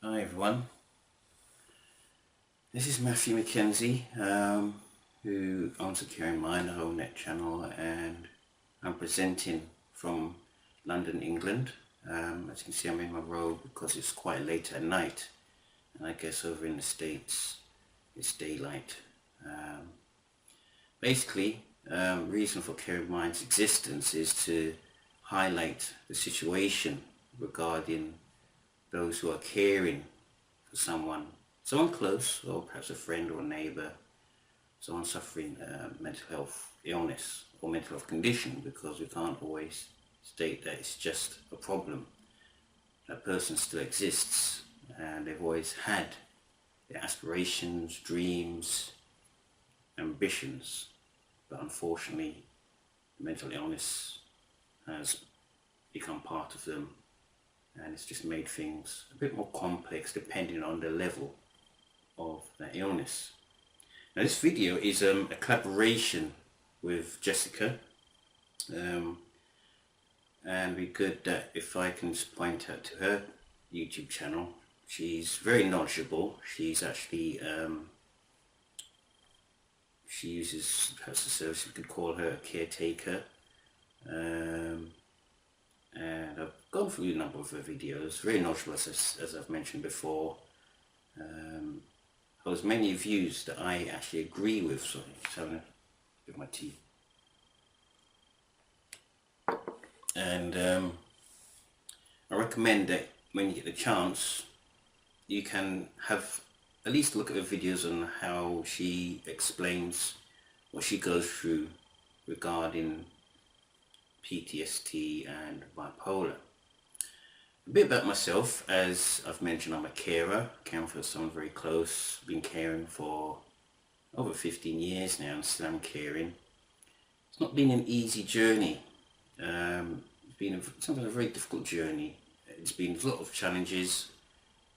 Hi everyone, this is Matthew McKenzie, who owns a Caring Mind, a home net channel, and I'm presenting from London, England. As you can see, I'm in my robe because it's quite late at night, and I guess over in the States it's daylight. Basically, reason for Caring Mind's existence is to highlight the situation regarding those who are caring for someone close, or perhaps a friend or a neighbor, someone suffering mental health illness or mental health condition, because we can't always state that it's just a problem. That person still exists and they've always had their aspirations, dreams, ambitions, but unfortunately mental illness has become part of them, and it's just made things a bit more complex depending on the level of that illness. Now this video is a collaboration with Jessica, and it'd be good that if I can just point out to her YouTube channel. She's very knowledgeable. She's actually she uses perhaps a service, you could call her a caretaker, and I've gone through a number of her videos. Very knowledgeable, as I've mentioned before. Has many views that I actually agree with. Sorry, just having a bit of my tea. And I recommend that when you get the chance, you can have at least look at the videos on how she explains what she goes through regarding PTSD and bipolar. A bit about myself, as I've mentioned, I'm a carer, caring for someone very close. Been caring for over 15 years now, and still I'm caring. It's not been an easy journey. It's been sometimes a very difficult journey. It's been a lot of challenges,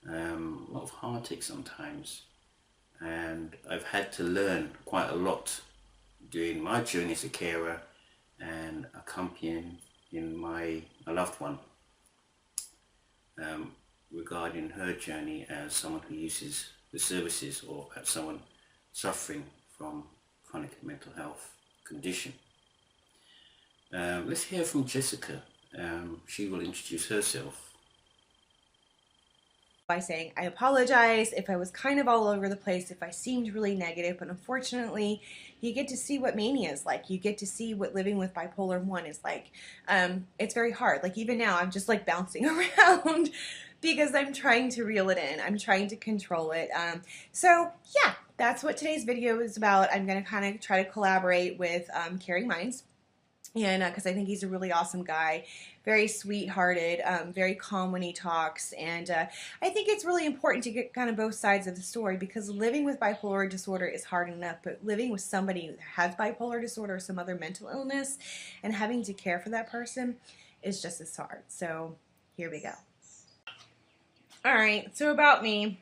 a lot of heartache sometimes, and I've had to learn quite a lot during my journey as a carer and accompanying my loved one, regarding her journey as someone who uses the services, or perhaps someone suffering from chronic mental health condition. Let's hear from Jessica. She will introduce herself by saying, I apologize if I was kind of all over the place, if I seemed really negative, but unfortunately you get to see what mania is like. You get to see what living with bipolar 1 is like. It's very hard. Like even now I'm just like bouncing around because I'm trying to reel it in. I'm trying to control it. So yeah, that's what today's video is about. I'm going to kind of try to collaborate with Caring Minds. And because I think he's a really awesome guy, very sweethearted, very calm when he talks, and I think it's really important to get kind of both sides of the story, because living with bipolar disorder is hard enough, but living with somebody who has bipolar disorder or some other mental illness and having to care for that person is just as hard. So here we go. All right, so about me.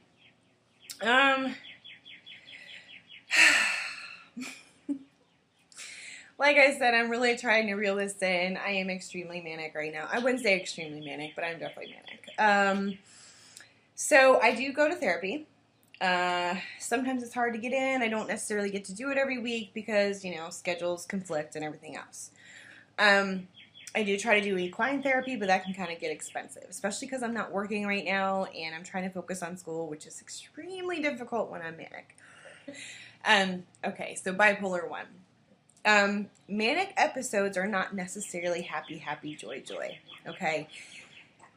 Like I said, I'm really trying to reel this in. I am extremely manic right now. I wouldn't say extremely manic, but I'm definitely manic. So I do go to therapy. Sometimes it's hard to get in. I don't necessarily get to do it every week because, you know, schedules conflict and everything else. I do try to do equine therapy, but that can kind of get expensive, especially because I'm not working right now and I'm trying to focus on school, which is extremely difficult when I'm manic. Okay, so bipolar 1. Manic episodes are not necessarily happy, happy, joy, joy, okay?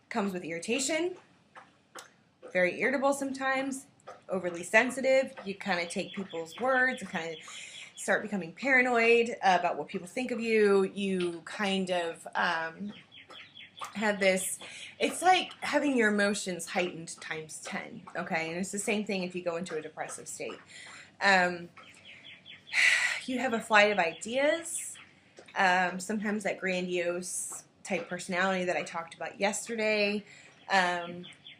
Comes with irritation, very irritable sometimes, overly sensitive. You kind of take people's words and kind of start becoming paranoid about what people think of you. You kind of have this, it's like having your emotions heightened times 10, okay? And it's the same thing if you go into a depressive state. You have a flight of ideas, sometimes that grandiose type personality that I talked about yesterday,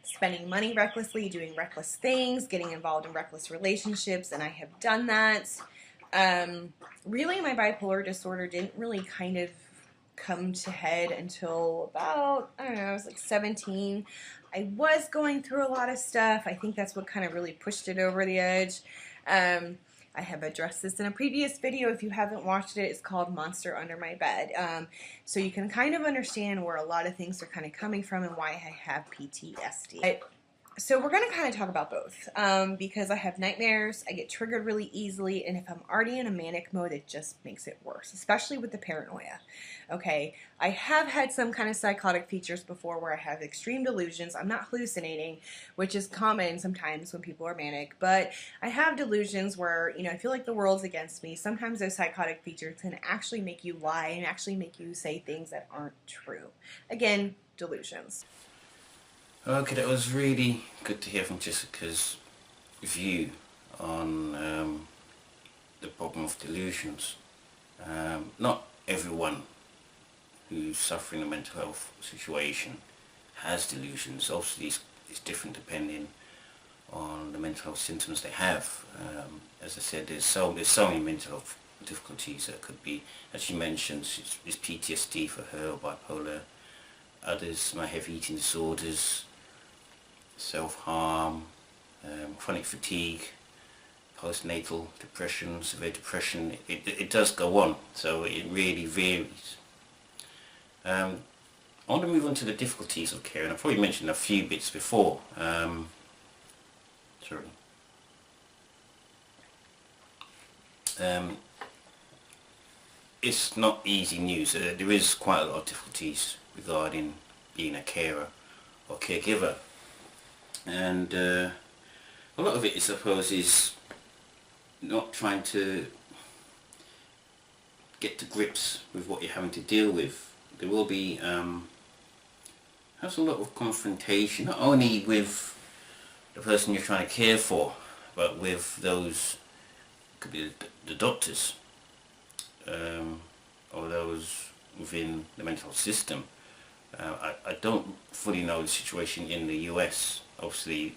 spending money recklessly, doing reckless things, getting involved in reckless relationships, and I have done that. Really, my bipolar disorder didn't really kind of come to head until about, I don't know, I was like 17. I was going through a lot of stuff. I think that's what kind of really pushed it over the edge. I have addressed this in a previous video. If you haven't watched it, it's called Monster Under My Bed. So you can kind of understand where a lot of things are kind of coming from and why I have PTSD. So we're going to kind of talk about both because I have nightmares, I get triggered really easily, and if I'm already in a manic mode, it just makes it worse, especially with the paranoia. Okay, I have had some kind of psychotic features before where I have extreme delusions. I'm not hallucinating, which is common sometimes when people are manic, but I have delusions where, I feel like the world's against me. Sometimes those psychotic features can actually make you lie and actually make you say things that aren't true. Again, delusions. Okay, that was really good to hear from Jessica's view on the problem of delusions. Not everyone who's suffering a mental health situation has delusions. Obviously, it's different depending on the mental health symptoms they have. As I said, there's so many mental health difficulties that could be, as she mentioned, it's PTSD for her, or bipolar. Others might have eating disorders, self-harm, chronic fatigue, postnatal depression, severe depression. It does go on, so it really varies. I want to move on to the difficulties of care, and I've probably mentioned a few bits before. It's not easy news. There is quite a lot of difficulties regarding being a carer or caregiver. And a lot of it, I suppose, is not trying to get to grips with what you're having to deal with. There will be has a lot of confrontation, not only with the person you're trying to care for, but with those, could be the doctors, or those within the mental health system. I don't fully know the situation in the US. Obviously,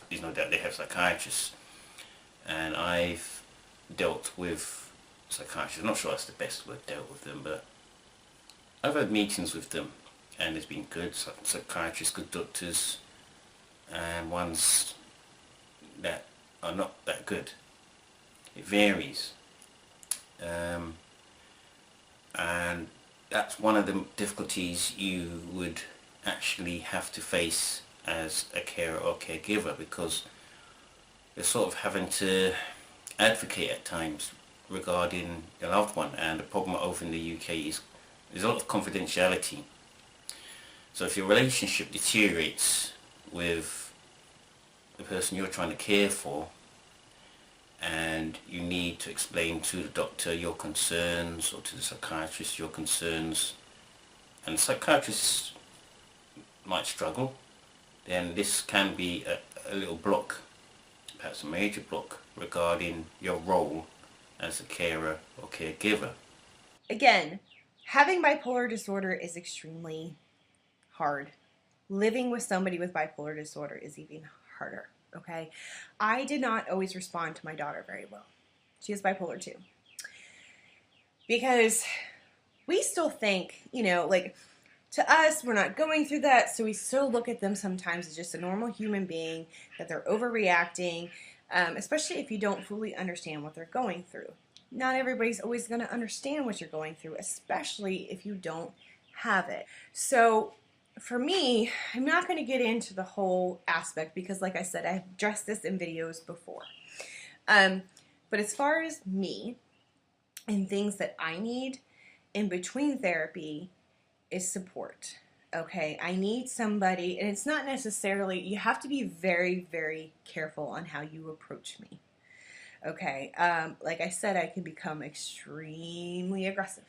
there's no doubt they have psychiatrists, and I've dealt with psychiatrists. I'm not sure that's the best word, dealt with them, but I've had meetings with them, and it's been good psychiatrists, good doctors, and ones that are not that good. It varies, and that's one of the difficulties you would actually have to face as a carer or caregiver, because you're sort of having to advocate at times regarding your loved one, and the problem over in the UK is there's a lot of confidentiality. So if your relationship deteriorates with the person you're trying to care for, and you need to explain to the doctor your concerns, or to the psychiatrist your concerns, and the psychiatrist might struggle, then this can be a little block, perhaps a major block, regarding your role as a carer or caregiver. Again, having bipolar disorder is extremely hard. Living with somebody with bipolar disorder is even harder, okay? I did not always respond to my daughter very well. She has bipolar too. Because we still think, like, to us, we're not going through that, so we still look at them sometimes as just a normal human being, that they're overreacting, especially if you don't fully understand what they're going through. Not everybody's always going to understand what you're going through, especially if you don't have it. So for me, I'm not going to get into the whole aspect because, like I said, I've addressed this in videos before. But as far as me and things that I need in between therapy is support. Okay, I need somebody, and it's not necessarily, you have to be very, very careful on how you approach me. Okay, like I said, I can become extremely aggressive.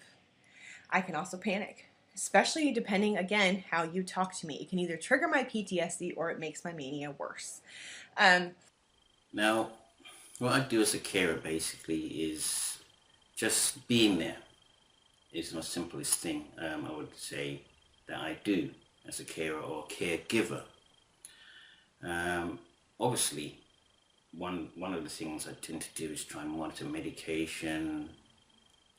I can also panic, especially depending, again, how you talk to me. It can either trigger my PTSD or it makes my mania worse. Now, what I do as a carer basically is just being there. It's the most simplest thing I would say that I do as a carer or caregiver. Obviously, one of the things I tend to do is try and monitor medication,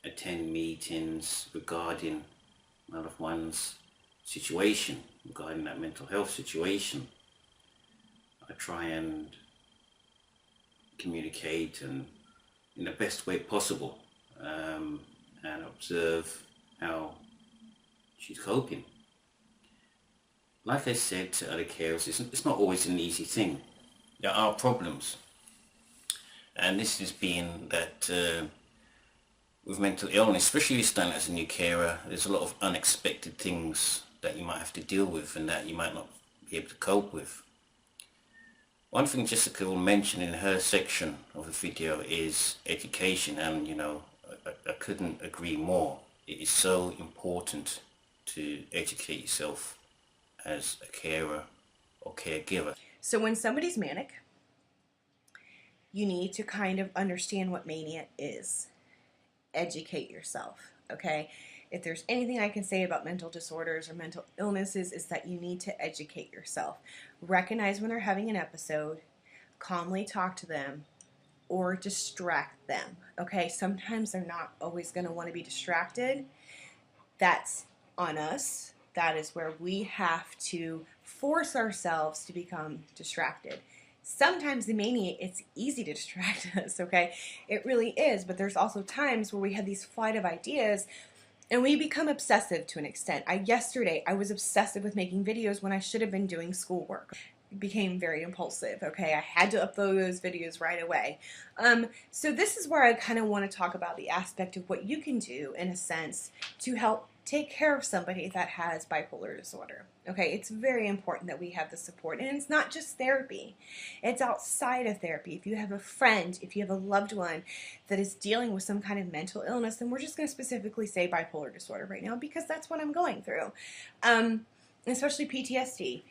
attend meetings regarding my loved one's situation, regarding that mental health situation. I try and communicate and in the best way possible, and observe how she's coping. Like I said to other carers, it's not always an easy thing. There are problems, and this is being that with mental illness, especially starting as a new carer, there's a lot of unexpected things that you might have to deal with and that you might not be able to cope with. One thing Jessica will mention in her section of the video is education, and I couldn't agree more. It is so important to educate yourself as a carer or caregiver. So when somebody's manic, you need to kind of understand what mania is. Educate yourself, okay? If there's anything I can say about mental disorders or mental illnesses, is that you need to educate yourself. Recognize when they're having an episode, calmly talk to them, or distract them, okay? Sometimes they're not always going to want to be distracted. That's on us. That is where we have to force ourselves to become distracted. Sometimes the mania, it's easy to distract us, okay? It really is, but there's also times where we have these flight of ideas and we become obsessive to an extent. Yesterday, I was obsessive with making videos when I should have been doing schoolwork. It became very impulsive, okay? I had to upload those videos right away. So this is where I kind of want to talk about the aspect of what you can do, in a sense, to help take care of somebody that has bipolar disorder. Okay, it's very important that we have the support, and it's not just therapy. It's outside of therapy. If you have a friend, if you have a loved one that is dealing with some kind of mental illness, and we're just going to specifically say bipolar disorder right now because that's what I'm going through, especially PTSD,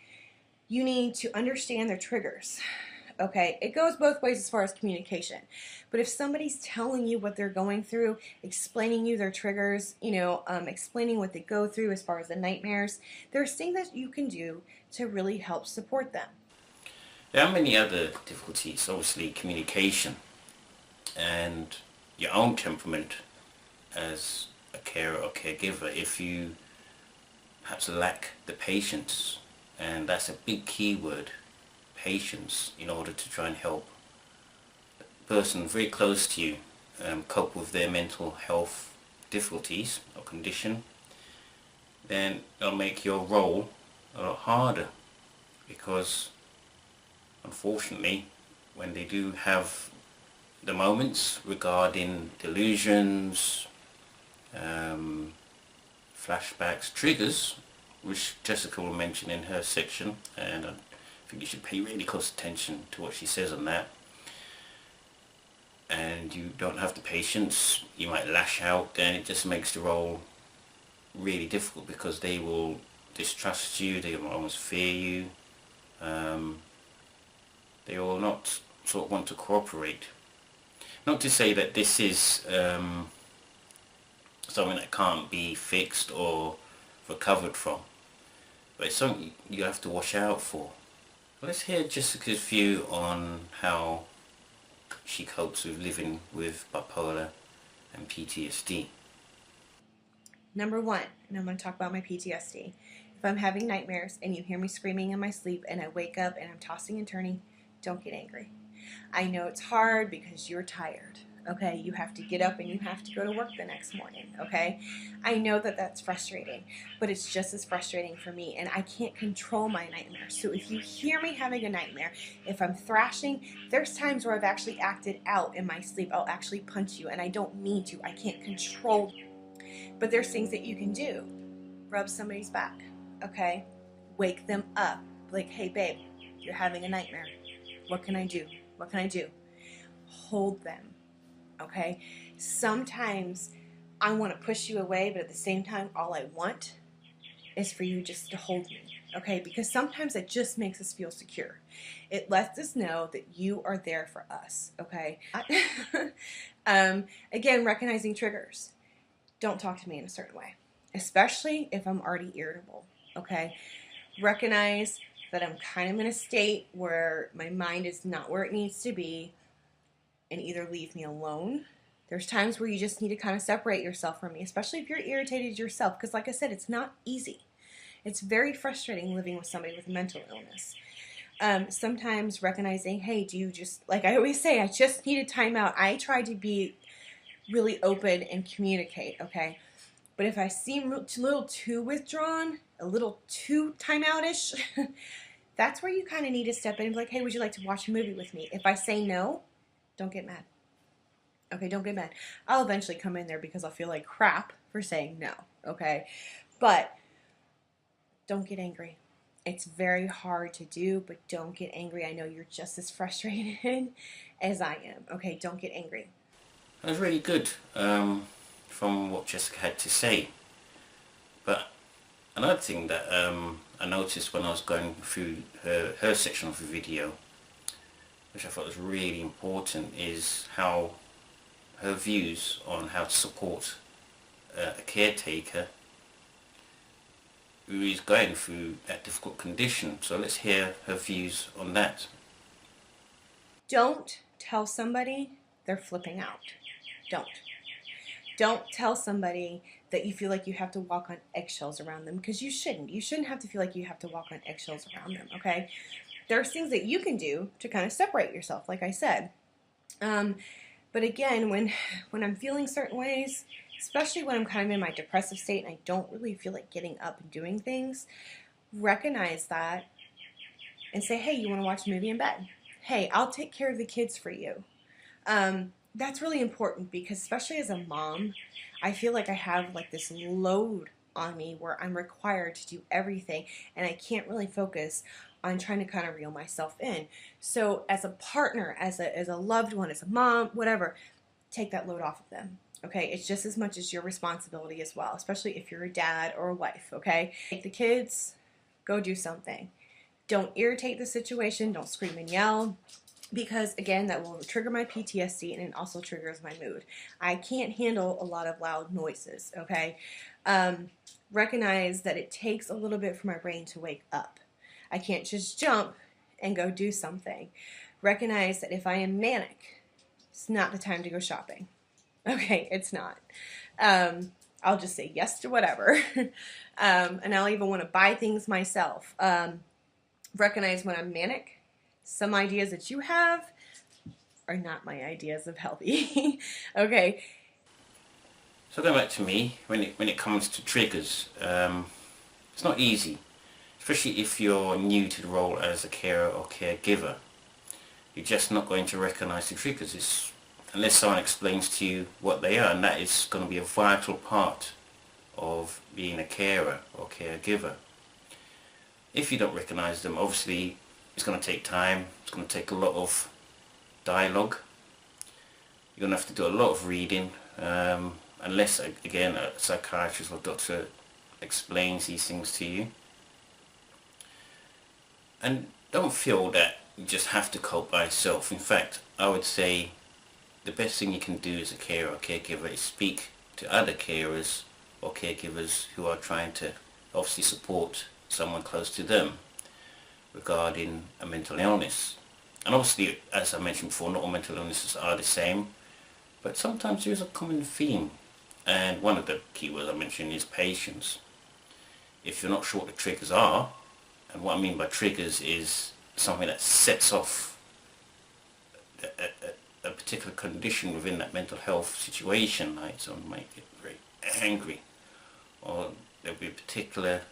you need to understand their triggers. Okay, it goes both ways as far as communication. But if somebody's telling you what they're going through, explaining you their triggers, explaining what they go through as far as the nightmares, there's things that you can do to really help support them. There are many other difficulties, obviously communication and your own temperament as a carer or caregiver. If you perhaps lack the patience, and that's a big key word, patience, in order to try and help the person very close to you cope with their mental health difficulties or condition, then it'll make your role a lot harder, because unfortunately when they do have the moments regarding delusions, flashbacks, triggers, which Jessica will mention in her section, and I think you should pay really close attention to what she says on that, and you don't have the patience, you might lash out, then it just makes the role really difficult, because they will distrust you, they will almost fear you, they will not sort of want to cooperate. Not to say that this is something that can't be fixed or recovered from, but it's something you have to watch out for. Let's hear Jessica's view on how she copes with living with bipolar and PTSD. Number one, and I'm going to talk about my PTSD. If I'm having nightmares and you hear me screaming in my sleep and I wake up and I'm tossing and turning, don't get angry. I know it's hard because you're tired, okay? You have to get up and you have to go to work the next morning, okay? I know that that's frustrating, but it's just as frustrating for me, and I can't control my nightmares. So if you hear me having a nightmare, if I'm thrashing, there's times where I've actually acted out in my sleep. I'll actually punch you, and I don't mean to. I can't control. But there's things that you can do. Rub somebody's back, okay? Wake them up. Like, hey, babe, you're having a nightmare. What can I do? What can I do? Hold them, okay? Sometimes I want to push you away, but at the same time, all I want is for you just to hold me, okay? Because sometimes it just makes us feel secure. It lets us know that you are there for us, okay? Again, recognizing triggers. Don't talk to me in a certain way, especially if I'm already irritable, okay? Recognize that I'm kind of in a state where my mind is not where it needs to be, and either leave me alone. There's times where you just need to kind of separate yourself from me, especially if you're irritated yourself, because like I said, it's not easy. It's very frustrating living with somebody with a mental illness. Sometimes recognizing, hey, do you just, like I always say, I just need a timeout. I try to be really open and communicate, okay? But if I seem a little too withdrawn, a little too timeoutish, that's where you kind of need to step in and be like, hey, would you like to watch a movie with me? If I say no, don't get mad. Okay, don't get mad. I'll eventually come in there because I'll feel like crap for saying no, okay? But don't get angry. It's very hard to do, but don't get angry. I know you're just as frustrated as I am. Okay, don't get angry. That was really good from what Jessica had to say. But another thing that I noticed when I was going through her section of the video, which I thought was really important, is how her views on how to support a caretaker who is going through that difficult condition. So let's hear her views on that. Don't tell somebody they're flipping out. Don't tell somebody that you feel like you have to walk on eggshells around them, because you shouldn't. You shouldn't have to feel like you have to walk on eggshells around them, okay? There's things that you can do to kind of separate yourself, like I said. But again, when I'm feeling certain ways, especially when I'm kind of in my depressive state and I don't really feel like getting up and doing things, recognize that and say, hey, you want to watch a movie in bed? Hey, I'll take care of the kids for you. That's really important, because especially as a mom, I feel like I have like this load on me where I'm required to do everything, and I can't really focus on trying to kind of reel myself in. So as a partner, as a loved one, as a mom, whatever, take that load off of them. Okay, it's just as much as your responsibility as well, especially if you're a dad or a wife, okay? Take the kids, go do something. Don't irritate the situation, don't scream and yell, because again, that will trigger my PTSD, and it also triggers my mood. I can't handle a lot of loud noises, okay? Recognize that it takes a little bit for my brain to wake up. I can't just jump and go do something. Recognize that if I am manic, it's not the time to go shopping. Okay, it's not. I'll just say yes to whatever. And I'll even want to buy things myself. Recognize when I'm manic, some ideas that you have are not my ideas of healthy. Okay. So going back to me, when it comes to triggers, it's not easy, especially if you're new to the role as a carer or caregiver. You're just not going to recognize the triggers unless someone explains to you what they are, and that is going to be a vital part of being a carer or caregiver. If you don't recognize them, obviously it's going to take time, it's going to take a lot of dialogue. You're going to have to do a lot of reading, unless, again, a psychiatrist or doctor explains these things to you. And don't feel that you just have to cope by yourself. In fact, I would say the best thing you can do as a carer or caregiver is speak to other carers or caregivers who are trying to obviously support someone close to them regarding a mental illness. And obviously, as I mentioned before, not all mental illnesses are the same, but sometimes there is a common theme. And one of the keywords I mentioned is patience. If you're not sure what the triggers are, and what I mean by triggers is something that sets off a particular condition within that mental health situation, like someone might get very angry, or there'll be a particular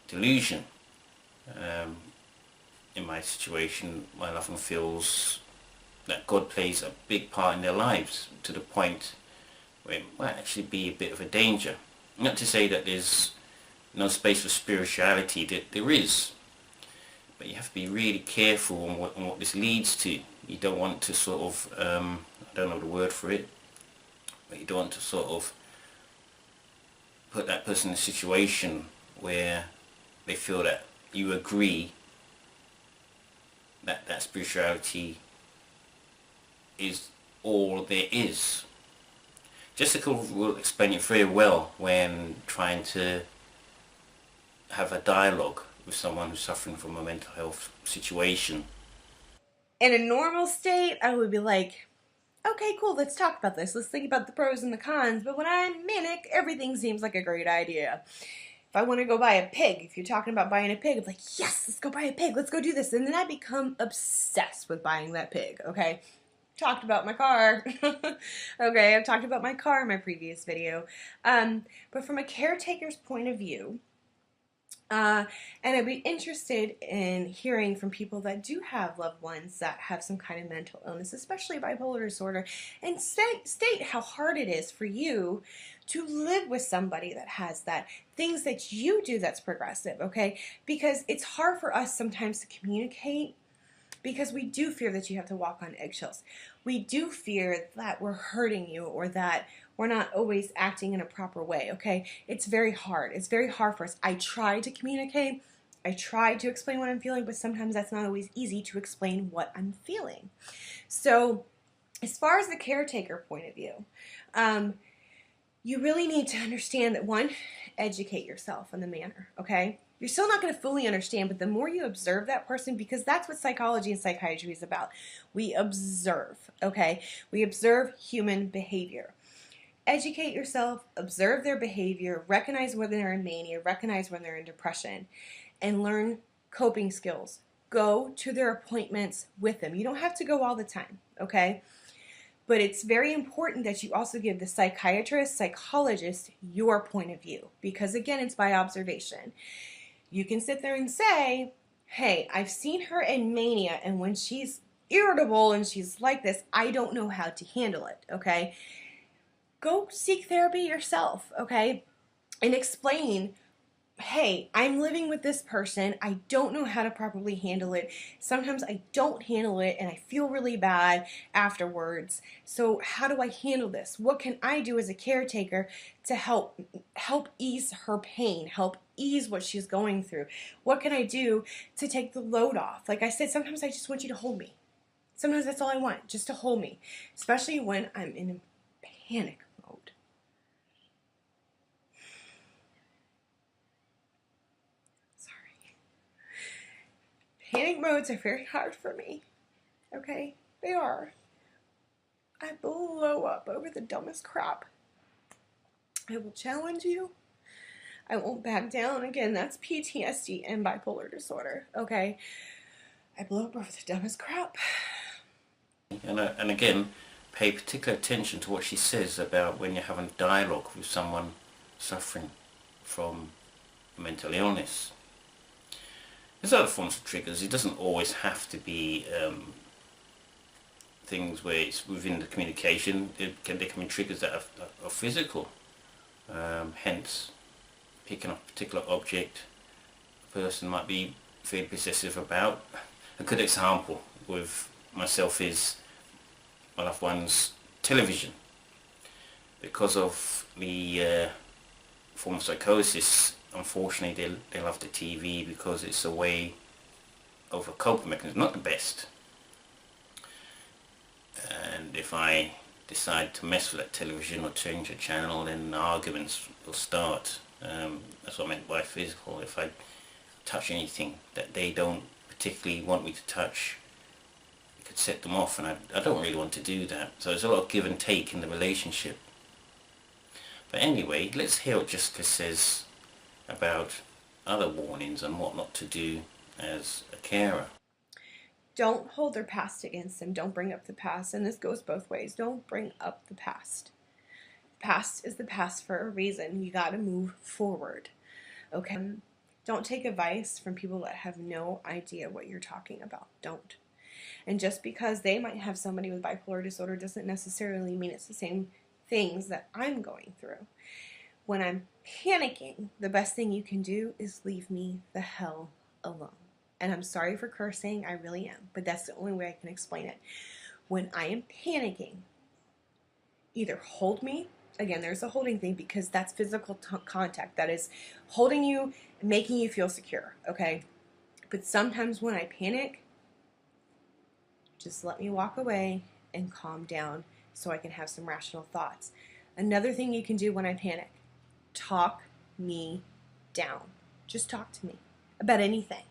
delusion. In my situation, my loved one feels that God plays a big part in their lives to the point where it might actually be a bit of a danger. Not to say that there's no space for spirituality, that there is, but you have to be really careful on what this leads to. You don't want to sort of, I don't know the word for it, but you don't want to sort of put that person in a situation where they feel that you agree that spirituality is all there is. Jessica will explain it very well when trying to have a dialogue with someone who's suffering from a mental health situation. In a normal state, I would be like, okay, cool, let's talk about this. Let's think about the pros and the cons. But when I'm manic, everything seems like a great idea. If I want to go buy a pig, if you're talking about buying a pig, I'm like, yes, let's go buy a pig. Let's go do this. And then I become obsessed with buying that pig, okay? Talked about my car. Okay, I've talked about my car in my previous video. But from a caretaker's point of view, and I'd be interested in hearing from people that do have loved ones that have some kind of mental illness, especially bipolar disorder, and state how hard it is for you to live with somebody that has that, things that you do that's progressive, okay? Because it's hard for us sometimes to communicate because we do fear that you have to walk on eggshells. We do fear that we're hurting you or that we're not always acting in a proper way, okay? It's very hard. It's very hard for us. I try to communicate. I try to explain what I'm feeling, but sometimes that's not always easy to explain what I'm feeling. So as far as the caretaker point of view, you really need to understand that, one, educate yourself on the manner, okay? You're still not going to fully understand, but the more you observe that person, because that's what psychology and psychiatry is about. We observe, okay? We observe human behavior. Educate yourself, observe their behavior, recognize when they're in mania, recognize when they're in depression, and learn coping skills. Go to their appointments with them. You don't have to go all the time, okay? But it's very important that you also give the psychiatrist, psychologist your point of view, because again, it's by observation. You can sit there and say, hey, I've seen her in mania, and when she's irritable and she's like this, I don't know how to handle it, okay? Go seek therapy yourself, okay? And explain, hey, I'm living with this person. I don't know how to properly handle it. Sometimes I don't handle it and I feel really bad afterwards. So how do I handle this? What can I do as a caretaker to help ease her pain, help ease what she's going through? What can I do to take the load off? Like I said, sometimes I just want you to hold me. Sometimes that's all I want, just to hold me, especially when I'm in panic mode. Panic modes are very hard for me, okay? They are. I blow up over the dumbest crap. I will challenge you. I won't back down. Again, that's PTSD and bipolar disorder, okay? I blow up over the dumbest crap. And again, pay particular attention to what she says about when you're having dialogue with someone suffering from mental illness. There's other forms of triggers. It doesn't always have to be things where it's within the communication. There can be triggers that are physical. Hence, picking up a particular object a person might be feeling possessive about. A good example with myself is my loved one's television. Because of the form of psychosis, unfortunately they love the TV because it's a way of a coping mechanism, not the best. And if I decide to mess with that television or change the channel, then arguments will start. That's what I meant by physical. If I touch anything that they don't particularly want me to touch, it could set them off, and I don't really want to do that. So there's a lot of give and take in the relationship. But anyway, let's hear what Jessica says about other warnings and what not to do as a carer. Don't hold their past against them. Don't bring up the past. And this goes both ways. Don't bring up the past. Past is the past for a reason. You got to move forward. Okay? Don't take advice from people that have no idea what you're talking about. Don't. And just because they might have somebody with bipolar disorder doesn't necessarily mean it's the same things that I'm going through. When I'm panicking, the best thing you can do is leave me the hell alone. And I'm sorry for cursing, I really am, but that's the only way I can explain it. When I am panicking, either hold me, again, there's a holding thing because that's physical contact, that is holding you, making you feel secure, okay? But sometimes when I panic, just let me walk away and calm down so I can have some rational thoughts. Another thing you can do when I panic, talk me down. Just talk to me. about anything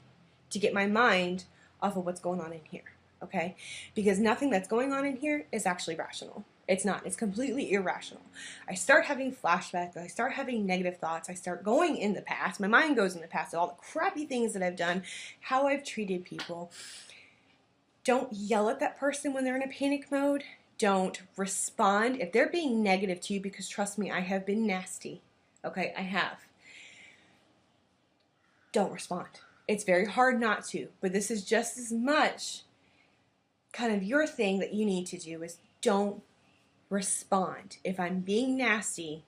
to get my mind off of what's going on in here, okay? Because nothing that's going on in here is actually rational. It's not. It's completely irrational. I start having flashbacks. I start having negative thoughts. I start going in the past. My mind goes in the past of all the crappy things that I've done, how I've treated people. Don't yell at that person when they're in a panic mode. Don't respond if they're being negative to you, because trust me, I have been nasty. Okay, I have. Don't respond. It's very hard not to, but this is just as much kind of your thing that you need to do is don't respond. If I'm being nasty,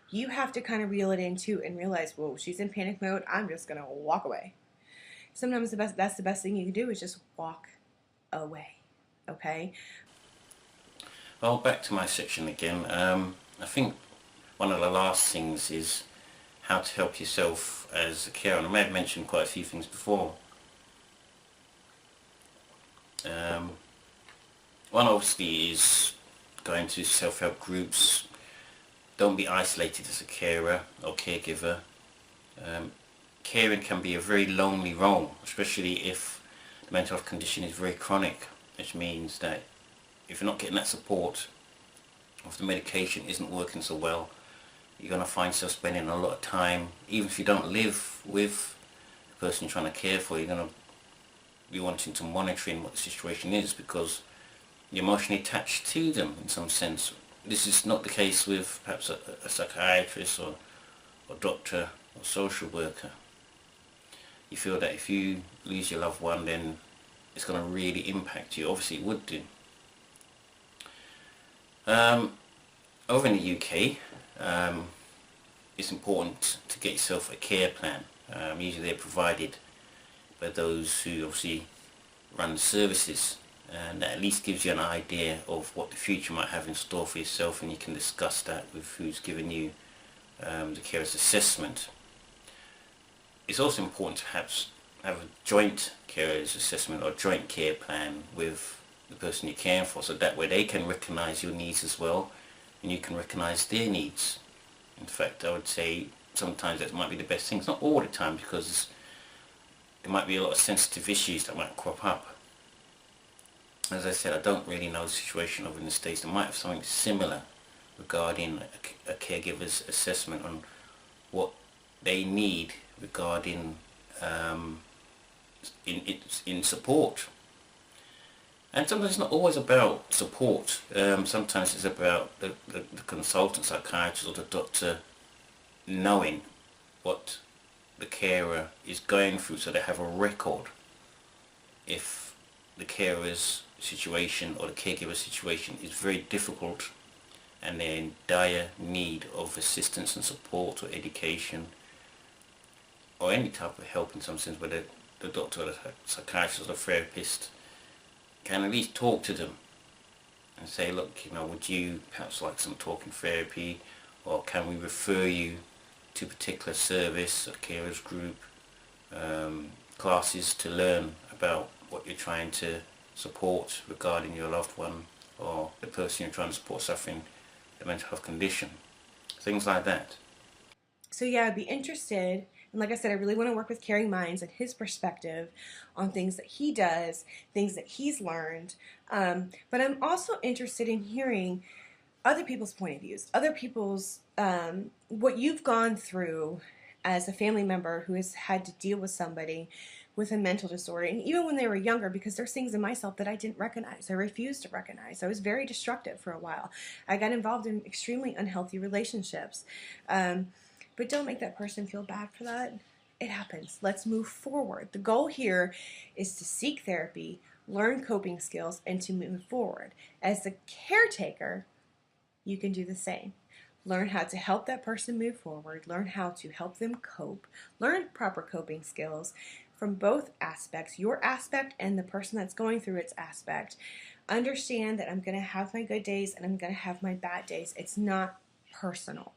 you have to kind of reel it in too and realize, whoa, she's in panic mode. I'm just going to walk away. Sometimes that's the best thing you can do is just walk away. Okay? Well, back to my section again. I think one of the last things is how to help yourself as a carer. And I may have mentioned quite a few things before. One obviously is going to self-help groups. Don't be isolated as a carer or caregiver. Caring can be a very lonely role, especially if the mental health condition is very chronic, which means that if you're not getting that support, or if the medication isn't working so well, you're going to find yourself spending a lot of time, even if you don't live with the person you're trying to care for, you're going to be wanting to monitoring what the situation is because you're emotionally attached to them in some sense. This is not the case with perhaps a psychiatrist or doctor or social worker. You feel that if you lose your loved one, then it's going to really impact you. Obviously it would do. Over in the UK, it's important to get yourself a care plan. Usually they're provided by those who obviously run the services, and that at least gives you an idea of what the future might have in store for yourself, and you can discuss that with who's given you the carer's assessment. It's also important to perhaps have a joint carer's assessment or joint care plan with the person you're caring for, so that way they can recognise your needs as well and you can recognise their needs. In fact, I would say sometimes that might be the best thing. It's not all the time because there might be a lot of sensitive issues that might crop up. As I said, I don't really know the situation over in the States. They might have something similar regarding a caregiver's assessment on what they need regarding in support. And sometimes it's not always about support. Sometimes it's about the consultant, psychiatrist or the doctor knowing what the carer is going through, so they have a record if the carer's situation or the caregiver's situation is very difficult and they're in dire need of assistance and support or education or any type of help in some sense, whether the doctor or the psychiatrist or the therapist can at least talk to them and say, look, would you perhaps like some talking therapy, or can we refer you to a particular service, a carers group, classes to learn about what you're trying to support regarding your loved one or the person you're trying to support suffering a mental health condition. Things like that. So yeah, I'd be interested, and like I said, I really want to work with Caring Minds and his perspective on things that he does, things that he's learned. But I'm also interested in hearing other people's point of views, other people's, what you've gone through as a family member who has had to deal with somebody with a mental disorder, and even when they were younger, because there's things in myself that I didn't recognize. I refused to recognize. I was very destructive for a while. I got involved in extremely unhealthy relationships. But don't make that person feel bad for that. It happens. Let's move forward. The goal here is to seek therapy, learn coping skills, and to move forward. As the caretaker, you can do the same. Learn how to help that person move forward, learn how to help them cope, learn proper coping skills from both aspects, your aspect and the person that's going through its aspect. Understand that I'm going to have my good days and I'm going to have my bad days. It's not personal.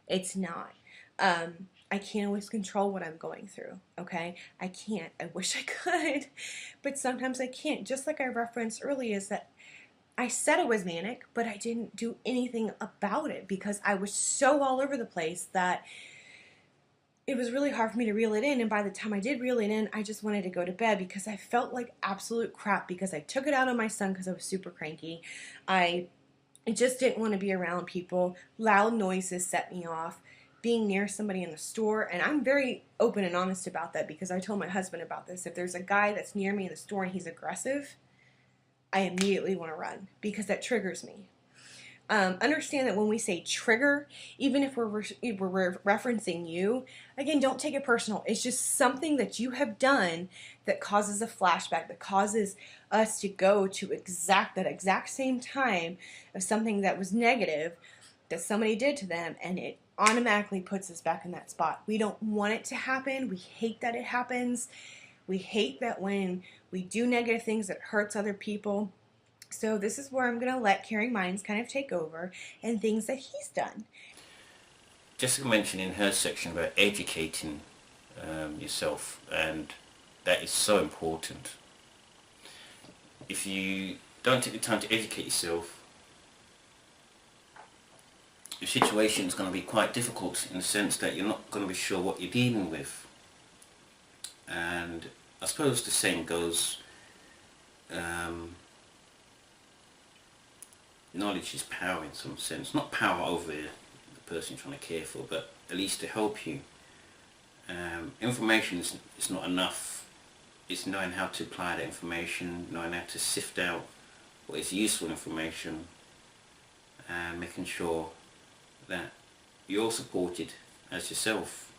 It's not. I can't always control what I'm going through, okay? I can't. I wish I could, but sometimes I can't. Just like I referenced earlier, is that I said I was manic, but I didn't do anything about it because I was so all over the place that it was really hard for me to reel it in, and by the time I did reel it in, I just wanted to go to bed because I felt like absolute crap because I took it out on my son because I was super cranky. I just didn't want to be around people. Loud noises set me off. Being near somebody in the store, and I'm very open and honest about that because I told my husband about this. If there's a guy that's near me in the store and he's aggressive, I immediately want to run because that triggers me. Understand that when we say trigger, even if we're referencing you, again, don't take it personal. It's just something that you have done that causes a flashback, that causes us to go to that exact same time of something that was negative that somebody did to them, and it automatically puts us back in that spot. We don't want it to happen. We hate that it happens. We hate that when we do negative things that hurts other people. So this is where I'm going to let Caring Minds kind of take over and things that he's done. Jessica mentioned in her section about educating yourself, and that is so important. If you don't take the time to educate yourself, your situation is going to be quite difficult in the sense that you're not going to be sure what you're dealing with. And I suppose the same goes, knowledge is power in some sense. Not power over the person you're trying to care for, but at least to help you. Information is not enough. It's knowing how to apply that information, knowing how to sift out what is useful information, and making sure that you're supported as yourself.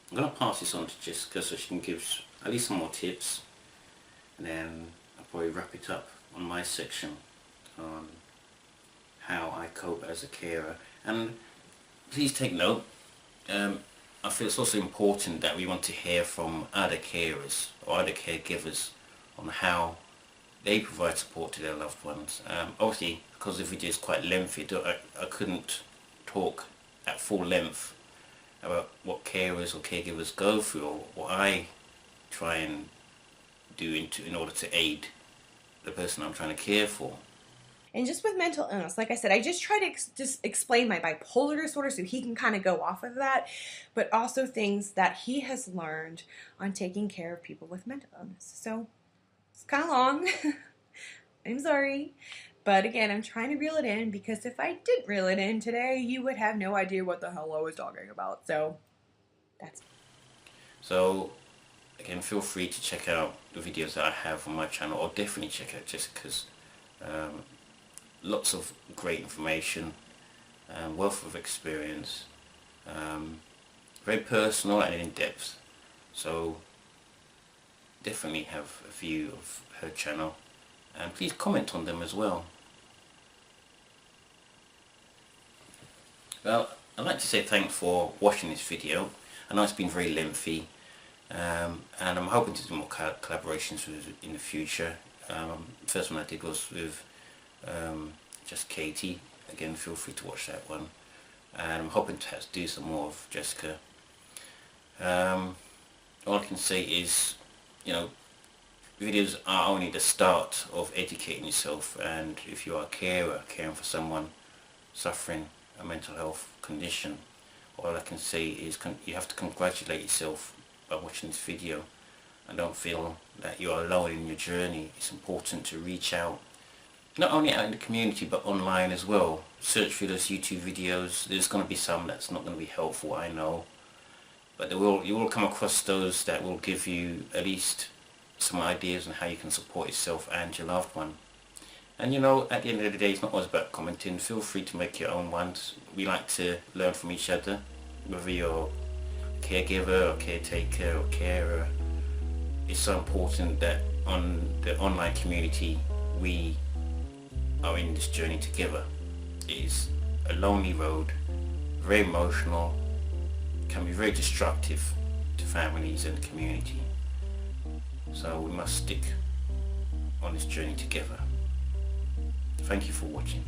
I'm going to pass this on to Jessica so she can give at least some more tips, and then I'll probably wrap it up on my section on how I cope as a carer. And please take note, I feel it's also important that we want to hear from other carers or other caregivers on how they provide support to their loved ones. Obviously, because the video is quite lengthy, I couldn't talk at full length about what carers or caregivers go through, or what I try and do in order to aid the person I'm trying to care for. And just with mental illness, like I said, I just try to just explain my bipolar disorder so he can kind of go off of that, but also things that he has learned on taking care of people with mental illness. So it's kind of long. I'm sorry. But again, I'm trying to reel it in because if I didn't reel it in today, you would have no idea what the hell I was talking about. So that's... So again, feel free to check out the videos that I have on my channel, or definitely check out Jessica's. Lots of great information, wealth of experience, very personal and in-depth. So definitely have a view of her channel, and please comment on them as well. Well, I'd like to say thanks for watching this video. I know it's been very lengthy, and I'm hoping to do more collaborations in the future. First one I did was with just Katie. Again, feel free to watch that one, and I'm hoping to do some more of Jessica. All I can say is, you know, videos are only the start of educating yourself, and if you are a carer, caring for someone suffering a mental health condition, all I can say is you have to congratulate yourself by watching this video, and don't feel that you are alone in your journey. It's important to reach out, not only out in the community but online as well. Search for those YouTube videos. There's going to be some that's not going to be helpful, I know, but you will come across those that will give you at least some ideas on how you can support yourself and your loved one. And you know, at the end of the day, it's not always about commenting. Feel free to make your own ones. We like to learn from each other, whether you're a caregiver or caretaker or carer. It's so important that on the online community we are in this journey together. It is a lonely road, very emotional, can be very destructive to families and the community. So we must stick on this journey together. Thank you for watching.